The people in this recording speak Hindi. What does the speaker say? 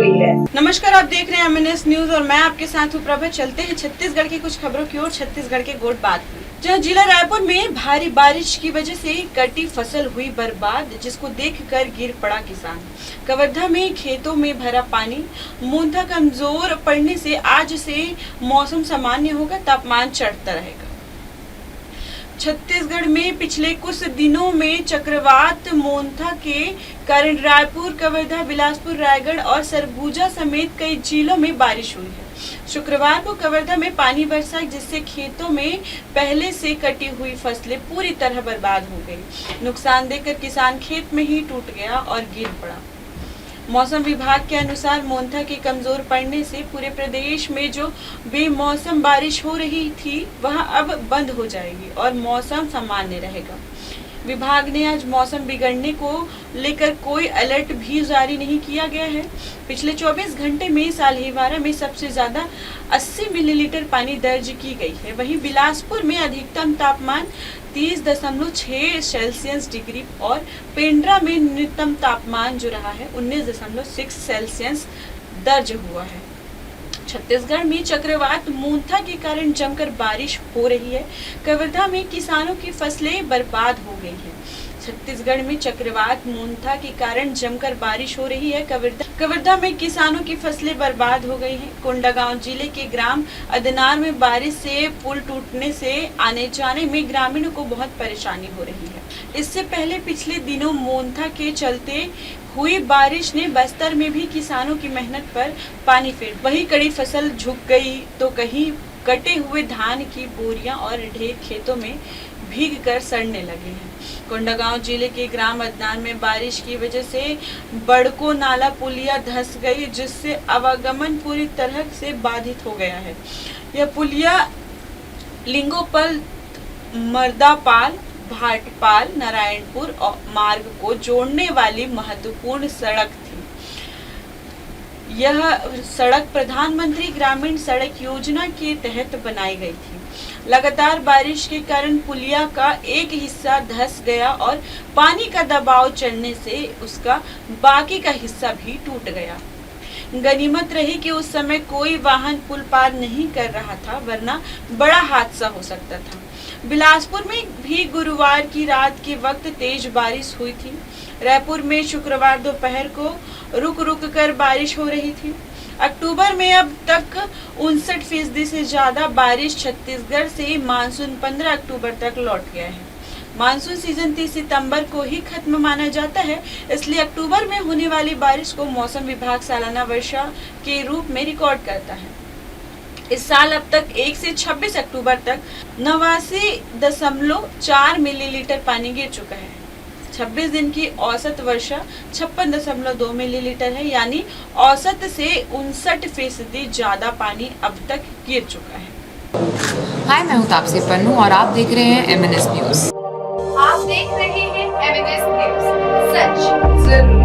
गई है। नमस्कार, आप देख रहे हैं MNS न्यूज और मैं आपके साथ हूँ प्रभा। चलते हैं छत्तीसगढ़ की कुछ खबरों की ओर। छत्तीसगढ़ के गोटबात में जहाँ जिला रायपुर में भारी बारिश की वजह से कटी फसल हुई बर्बाद, जिसको देखकर गिर पड़ा किसान। कवर्धा में खेतों में भरा पानी। मूंथा कमजोर पड़ने से आज से मौसम सामान्य होगा, तापमान चढ़ता रहेगा। छत्तीसगढ़ में पिछले कुछ दिनों में चक्रवात मोंथा के कारण रायपुर, कवर्धा, बिलासपुर, रायगढ़ और सरगुजा समेत कई जिलों में बारिश हुई है। शुक्रवार को कवर्धा में पानी बरसा, जिससे खेतों में पहले से कटी हुई फसलें पूरी तरह बर्बाद हो गई। नुकसान देखकर किसान खेत में ही टूट गया और गिर पड़ा। मौसम विभाग के अनुसार मोंथा के कमजोर पड़ने से पूरे प्रदेश में जो बेमौसम बारिश हो रही थी वह अब बंद हो जाएगी और मौसम सामान्य रहेगा। विभाग ने आज मौसम बिगड़ने को लेकर कोई अलर्ट भी जारी नहीं किया गया है। पिछले 24 घंटे में साल्हेवारा में सबसे ज्यादा 80 मिलीलीटर पानी दर्ज की गई है। वहीं बिलासपुर में अधिकतम तापमान 30.6 सेल्सियस डिग्री और पेंड्रा में न्यूनतम तापमान जो रहा है 19.6 सेल्सियस दर्ज हुआ है। छत्तीसगढ़ में चक्रवात मोंथा के कारण जमकर बारिश हो रही है। कवर्धा में किसानों की फसलें बर्बाद हो गई हैं। छत्तीसगढ़ में चक्रवात मोंथा के कारण जमकर बारिश हो रही है। कवर्धा में किसानों की फसलें बर्बाद हो गई हैं। कोंडागांव जिले के ग्राम अदनार में बारिश से पुल टूटने से आने जाने में ग्रामीणों को बहुत परेशानी हो रही है। इससे पहले पिछले दिनों मोंथा के चलते हुई बारिश ने बस्तर में भी किसानों की मेहनत पर पानी फेर। वहीं कड़ी फसल झुक गई तो कहीं कटे हुए धान की बोरियां और ढेर खेतों में भीग कर सड़ने लगे हैं। कोंडागांव जिले के ग्राम अदनार में बारिश की वजह से बड़को नाला पुलिया धंस गई, जिससे आवागमन पूरी तरह से बाधित हो गया है। यह पुलिया लिंगोपल, मर्दापाल, भाटपाल, नारायणपुर मार्ग को जोड़ने वाली महत्वपूर्ण सड़क थी। यह सड़क प्रधानमंत्री ग्रामीण सड़क योजना के तहत बनाई गई थी। लगातार बारिश के कारण पुलिया का एक हिस्सा धंस गया और पानी का दबाव चढ़ने से उसका बाकी का हिस्सा भी टूट गया। गनीमत रही कि उस समय कोई वाहन पुल पार नहीं कर रहा था, वरना बड़ा हादसा हो सकता था। बिलासपुर में भी गुरुवार की रात के वक्त तेज बारिश हुई थी। रायपुर में शुक्रवार दोपहर को रुक रुक कर बारिश हो रही थी। अक्टूबर में अब तक 59% से ज्यादा बारिश छत्तीसगढ़ से मानसून 15 अक्टूबर तक लौट गया है। मानसून सीजन 30 सितंबर को ही खत्म माना जाता है, इसलिए अक्टूबर में होने वाली बारिश को मौसम विभाग सालाना वर्षा के रूप में रिकॉर्ड करता है। इस साल अब तक 1 से 26 अक्टूबर तक 89.4 मिलीलीटर पानी गिर चुका है। 26 दिन की औसत वर्षा 56.2 मिलीलीटर है, यानी औसत से 59% ज्यादा पानी अब तक गिर चुका है। हाय, मैं हूँ तापसी पन्नू और आप देख रहे हैं MNS न्यूज। आप देख रहे हैं MNS न्यूज, सच जरूर।